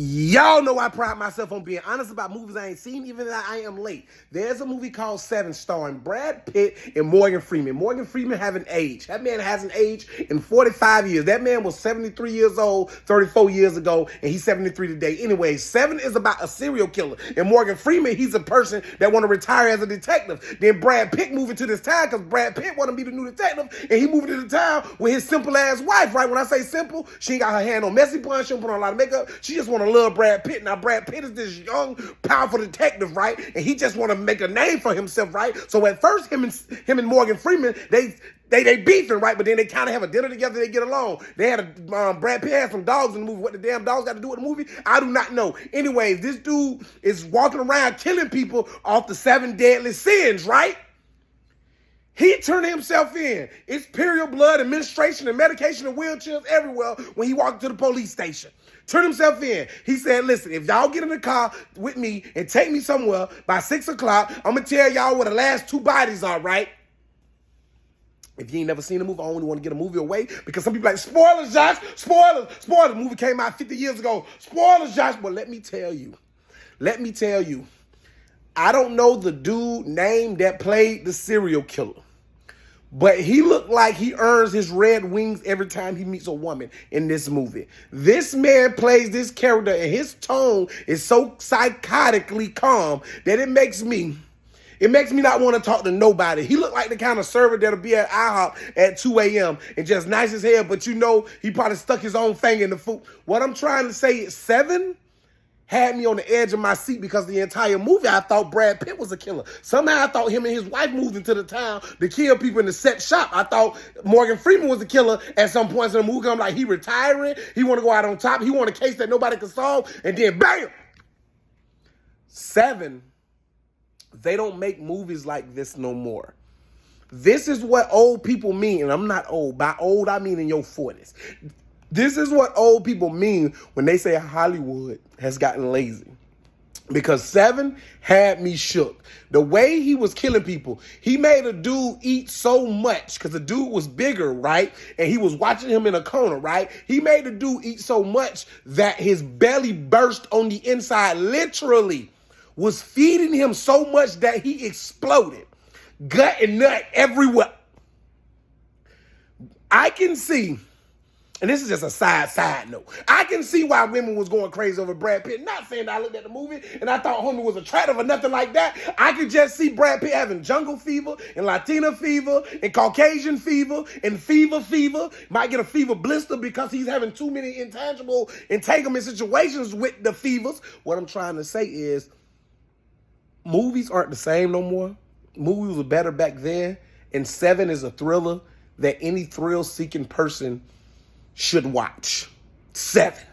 Y'all know I pride myself on being honest about movies I ain't seen, even though I am late. There's a movie called Se7en starring Brad Pitt and Morgan Freeman. Morgan Freeman haven't aged. That man hasn't aged in 45 years. That man was 73 years old 34 years ago, and he's 73 today. Anyway, Se7en is about a serial killer. And Morgan Freeman, he's a person that want to retire as a detective. Then Brad Pitt moving to this town because Brad Pitt want to be the new detective, and he moving to the town with his simple-ass wife, right? When I say simple, she ain't got her hand on messy bun, she don't put on a lot of makeup. She just want to love Brad Pitt. Now, Brad Pitt is this young, powerful detective, right? And he just want to make a name for himself, right? So at first, him and Morgan Freeman, they beefing, right? But then they kind of have a dinner together. They get along. They had Brad Pitt had some dogs in the movie. What the damn dogs got to do with the movie? I do not know. Anyways, this dude is walking around killing people off the 7 deadly sins, right? He turned himself in. It's period blood, administration, and medication and wheelchairs everywhere when he walked to the police station. Turned himself in. He said, listen, if y'all get in the car with me and take me somewhere by 6 o'clock, I'm going to tell y'all where the last 2 bodies are, right? If you ain't never seen a movie, I only want to get a movie away because some people like, spoilers, Josh, spoilers. The movie came out 50 years ago. Spoilers, Josh. But let me tell you, I don't know the dude name that played the serial killer. But he looked like he earns his red wings every time he meets a woman in this movie. This man plays this character and his tone is so psychotically calm that it makes me not want to talk to nobody. He looked like the kind of servant that'll be at IHOP at 2 a.m. and just nice as hell, but you know he probably stuck his own finger in the food. What I'm trying to say is Se7en had me on the edge of my seat because the entire movie I thought Brad Pitt was a killer. Somehow I thought him and his wife moved into the town to kill people in the set shop. I thought Morgan Freeman was a killer at some points in the movie. I'm like, he retiring, he want to go out on top, he want a case that nobody can solve, and then bam! Se7en, they don't make movies like this no more. This is what old people mean, and I'm not old. By old, I mean in your 40s. This is what old people mean when they say Hollywood has gotten lazy. Because Se7en had me shook. The way he was killing people, he made a dude eat so much because the dude was bigger, right? And he was watching him in a corner, right? He made the dude eat so much that his belly burst on the inside, literally was feeding him so much that he exploded. Gut and nut everywhere. I can see, and this is just a side note, I can see why women was going crazy over Brad Pitt. Not saying that I looked at the movie and I thought homie was attractive or nothing like that. I could just see Brad Pitt having jungle fever and Latina fever and Caucasian fever and fever. Might get a fever blister because he's having too many intangible entanglement situations with the fevers. What I'm trying to say is movies aren't the same no more. Movies were better back then. And Se7en is a thriller that any thrill-seeking person should watch. Se7en.